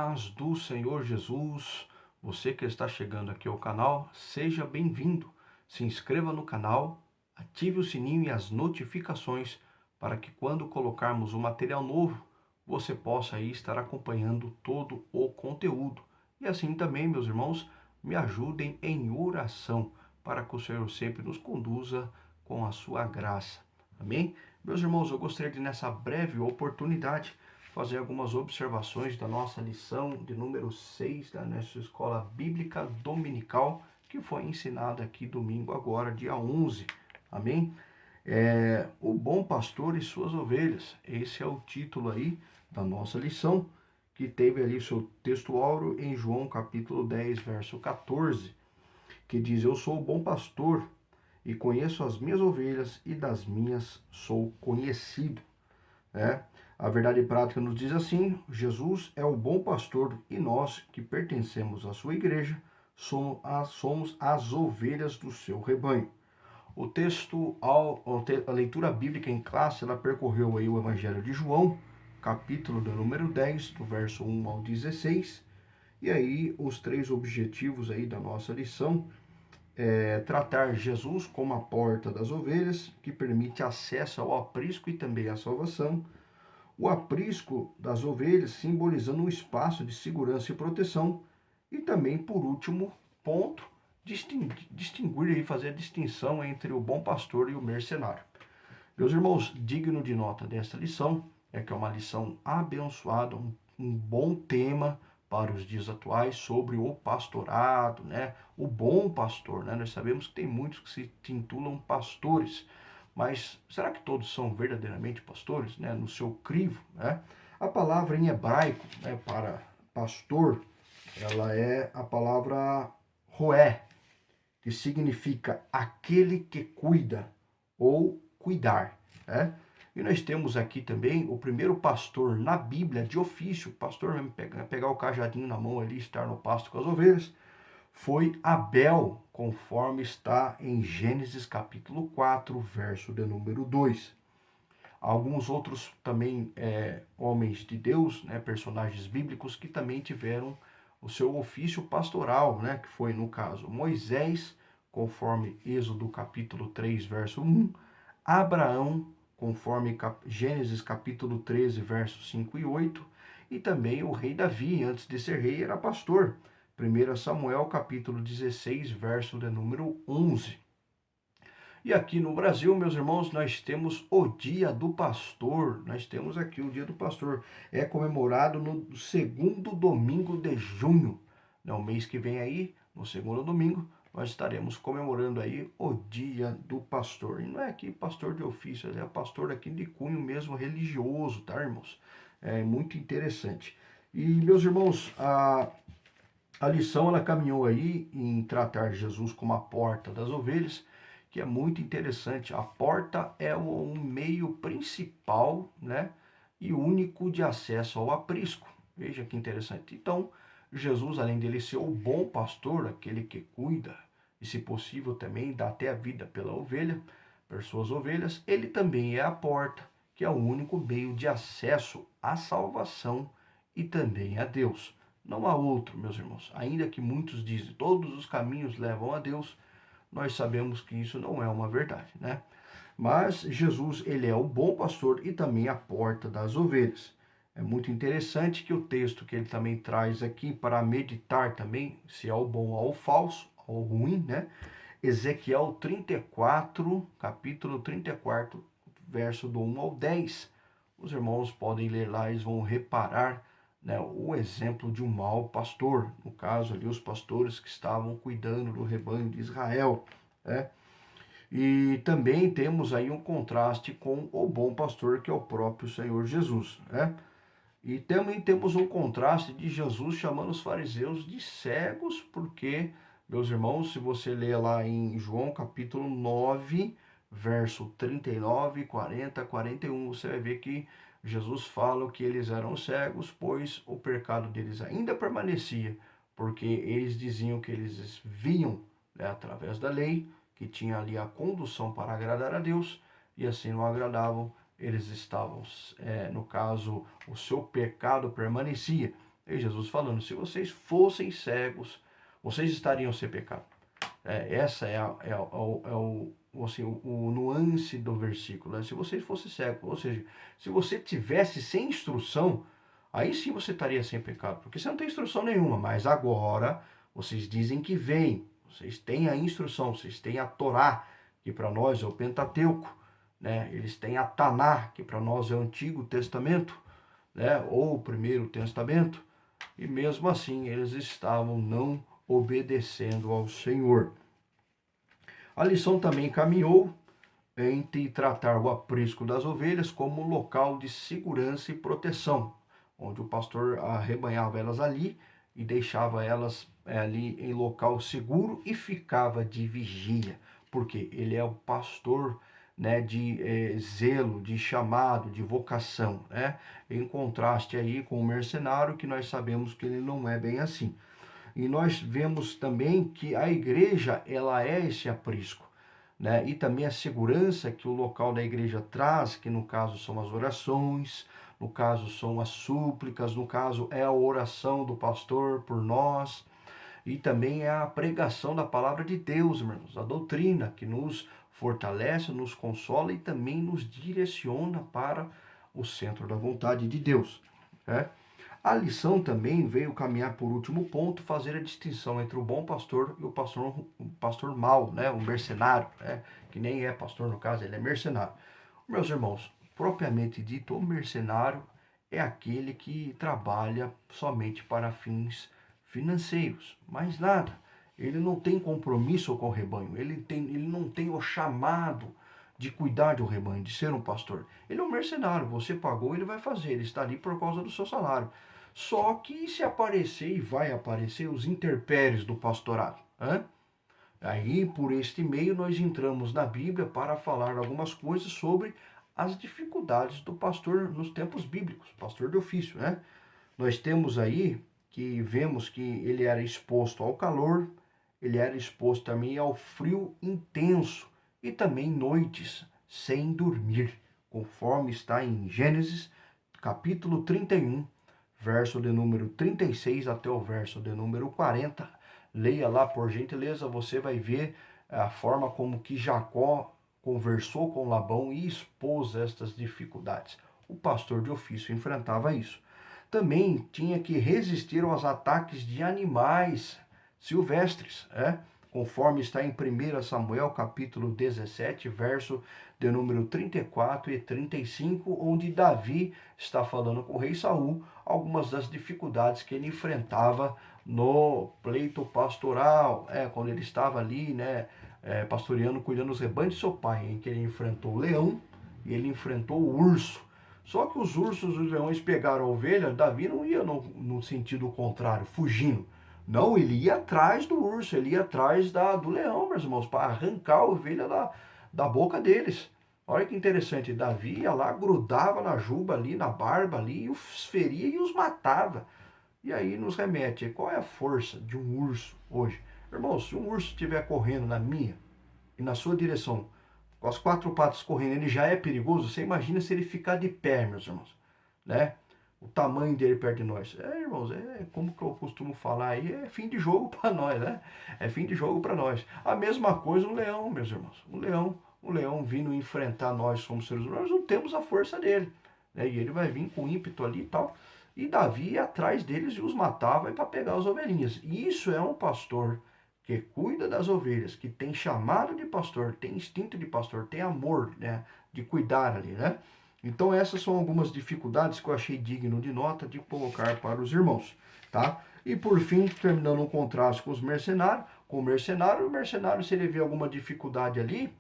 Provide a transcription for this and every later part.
paz do Senhor Jesus, você que está chegando aqui ao canal, seja bem-vindo. Se inscreva no canal, ative o sininho e as notificações para que quando colocarmos um material novo, você possa aí estar acompanhando todo o conteúdo. E assim também, meus irmãos, me ajudem em oração para que o Senhor sempre nos conduza com a sua graça. Amém? Meus irmãos, eu gostaria de, nessa breve oportunidade, fazer algumas observações da nossa lição de número 6 da nossa escola bíblica dominical, que foi ensinada aqui domingo agora, dia 11. Amém? O bom pastor e suas ovelhas. Esse é o título aí da nossa lição, que teve ali seu texto áureo em João capítulo 10, verso 14, que diz: Eu sou o bom pastor e conheço as minhas ovelhas e das minhas sou conhecido. A verdade prática nos diz assim: Jesus é o bom pastor e nós, que pertencemos à sua igreja, somos as ovelhas do seu rebanho. O texto, a leitura bíblica em classe, ela percorreu aí o Evangelho de João, capítulo do número 10, do verso 1 ao 16. E aí os três objetivos aí da nossa lição tratar Jesus como a porta das ovelhas, que permite acesso ao aprisco e também à salvação. O aprisco das ovelhas simbolizando um espaço de segurança e proteção. E também, por último ponto, distinguir e fazer a distinção entre o bom pastor e o mercenário. Meus irmãos, digno de nota desta lição é que é uma lição abençoada, um bom tema para os dias atuais sobre o pastorado, né? O bom pastor, né? Nós sabemos que tem muitos que se titulam pastores, mas será que todos são verdadeiramente pastores, né? No seu crivo, né? A palavra em hebraico, né, para pastor, ela é a palavra roé, que significa aquele que cuida ou cuidar, né? E nós temos aqui também o primeiro pastor na Bíblia de ofício, o pastor mesmo pegar o cajadinho na mão ali, estar no pasto com as ovelhas, foi Abel, conforme está em Gênesis capítulo 4, verso de número 2. Alguns outros também homens de Deus, né, personagens bíblicos que também tiveram o seu ofício pastoral, né, que foi no caso Moisés, conforme Êxodo capítulo 3, verso 1, Abraão, conforme Gênesis capítulo 13, versos 5 e 8, e também o rei Davi, antes de ser rei, era pastor. 1 Samuel capítulo 16, verso de número 11. E aqui no Brasil, meus irmãos, nós temos o Dia do Pastor. Nós temos aqui o Dia do Pastor. É comemorado no segundo domingo de junho. No mês que vem aí, no segundo domingo, nós estaremos comemorando aí o Dia do Pastor. E não é aqui pastor de ofício, é pastor aqui de cunho mesmo religioso, tá, irmãos? É muito interessante. E, meus irmãos, a lição ela caminhou aí em tratar Jesus como a porta das ovelhas, que é muito interessante. A porta é um meio principal, né, e único de acesso ao aprisco. Veja que interessante. Então, Jesus, além dele ser o bom pastor, aquele que cuida e, se possível, também dá até a vida pela ovelha, por suas ovelhas, ele também é a porta, que é o único meio de acesso à salvação e também a Deus. Não há outro, meus irmãos. Ainda que muitos dizem todos os caminhos levam a Deus, nós sabemos que isso não é uma verdade, né? Mas Jesus, ele é o bom pastor e também a porta das ovelhas. É muito interessante que o texto que ele também traz aqui para meditar também, se é o bom ou o falso, ou o ruim, né? Ezequiel 34, capítulo 34, verso do 1 ao 10. Os irmãos podem ler lá, eles vão reparar, né, o exemplo de um mau pastor, no caso ali os pastores que estavam cuidando do rebanho de Israel, né? E também temos aí um contraste com o bom pastor, que é o próprio Senhor Jesus, né? E também temos um contraste de Jesus chamando os fariseus de cegos, porque, meus irmãos, se você ler lá em João capítulo 9, verso 39, 40, 41, você vai ver que Jesus fala que eles eram cegos, pois o pecado deles ainda permanecia, porque eles diziam que eles viam, né, através da lei, que tinha ali a condução para agradar a Deus, e assim não agradavam, eles estavam, no caso, o seu pecado permanecia. E Jesus falando, se vocês fossem cegos, vocês estariam sem pecado. Essa o nuance do versículo, né? Se vocês fossem cegos, ou seja, se você tivesse sem instrução, aí sim você estaria sem pecado, porque você não tem instrução nenhuma, mas agora vocês dizem que vem, vocês têm a instrução, vocês têm a Torá, que para nós é o Pentateuco, né? Eles têm a Taná, que para nós é o Antigo Testamento, né? Ou o Primeiro Testamento, e mesmo assim eles estavam não obedecendo ao Senhor. A lição também caminhou entre tratar o aprisco das ovelhas como local de segurança e proteção, onde o pastor arrebanhava elas ali e deixava elas ali em local seguro e ficava de vigia, porque ele é o pastor, né, de zelo, de chamado, de vocação, né? Em contraste aí com o mercenário, que nós sabemos que ele não é bem assim. E nós vemos também que a igreja, ela é esse aprisco, né? E também a segurança que o local da igreja traz, que no caso são as orações, no caso são as súplicas, no caso é a oração do pastor por nós, e também é a pregação da palavra de Deus, irmãos, a doutrina que nos fortalece, nos consola e também nos direciona para o centro da vontade de Deus, né? A lição também veio caminhar por último ponto, fazer a distinção entre o bom pastor e o pastor mau, né? O mercenário, né? Que nem é pastor no caso, ele é mercenário. Meus irmãos, propriamente dito, o mercenário é aquele que trabalha somente para fins financeiros, mais nada. Ele não tem compromisso com o rebanho, ele não tem o chamado de cuidar do rebanho, de ser um pastor. Ele é um mercenário, você pagou, ele vai fazer, ele está ali por causa do seu salário. Só que se aparecer, e vai aparecer, os intempéries do pastorado, hein? Aí, por este meio, nós entramos na Bíblia para falar algumas coisas sobre as dificuldades do pastor nos tempos bíblicos, pastor de ofício, né? Nós temos aí que vemos que ele era exposto ao calor, ele era exposto também ao frio intenso e também noites sem dormir, conforme está em Gênesis, capítulo 31, verso de número 36 até o verso de número 40. Leia lá, por gentileza, você vai ver a forma como que Jacó conversou com Labão e expôs estas dificuldades. O pastor de ofício enfrentava isso. Também tinha que resistir aos ataques de animais silvestres, conforme está em 1 Samuel capítulo 17, verso de número 34 e 35, onde Davi está falando com o rei Saul algumas das dificuldades que ele enfrentava no pleito pastoral, quando ele estava ali, né, pastoreando, cuidando dos rebanhos de seu pai, em que ele enfrentou o leão e ele enfrentou o urso. Só que os ursos e os leões pegaram a ovelha, Davi não ia no sentido contrário, fugindo. Não, ele ia atrás do urso, ele ia atrás do leão, meus irmãos, para arrancar a ovelha da boca deles. Olha que interessante, Davi ia lá, grudava na juba ali, na barba ali, e os feria e os matava. E aí nos remete, qual é a força de um urso hoje? Irmãos, se um urso estiver correndo na minha e na sua direção, com as quatro patas correndo, ele já é perigoso, você imagina se ele ficar de pé, meus irmãos, né? O tamanho dele perto de nós. Irmãos, como que eu costumo falar aí, é fim de jogo para nós, né? É fim de jogo para nós. A mesma coisa um leão, meus irmãos. Um leão vindo enfrentar nós como seres humanos, nós não temos a força dele, né? E ele vai vir com ímpeto ali e tal. E Davi ia atrás deles e os matava para pegar as ovelhinhas. Isso é um pastor que cuida das ovelhas, que tem chamado de pastor, tem instinto de pastor, tem amor, né, de cuidar ali, né? Então essas são algumas dificuldades que eu achei digno de nota de colocar para os irmãos, tá? E por fim, terminando um contraste com os mercenários, o mercenário, se ele vê alguma dificuldade ali,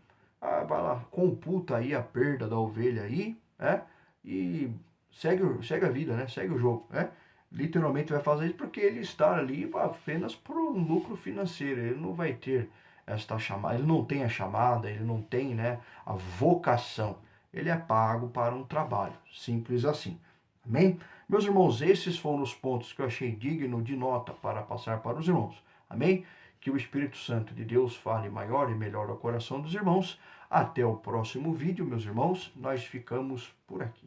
vai lá, computa aí a perda da ovelha aí, né? E segue a vida, né? Segue o jogo, né? Literalmente vai fazer isso porque ele está ali apenas por um lucro financeiro. Ele não vai ter esta chamada, ele não tem a chamada, ele não tem, né, a vocação. Ele é pago para um trabalho, simples assim. Amém? Meus irmãos, esses foram os pontos que eu achei digno de nota para passar para os irmãos. Amém? Que o Espírito Santo de Deus fale maior e melhor ao coração dos irmãos. Até o próximo vídeo, meus irmãos. Nós ficamos por aqui.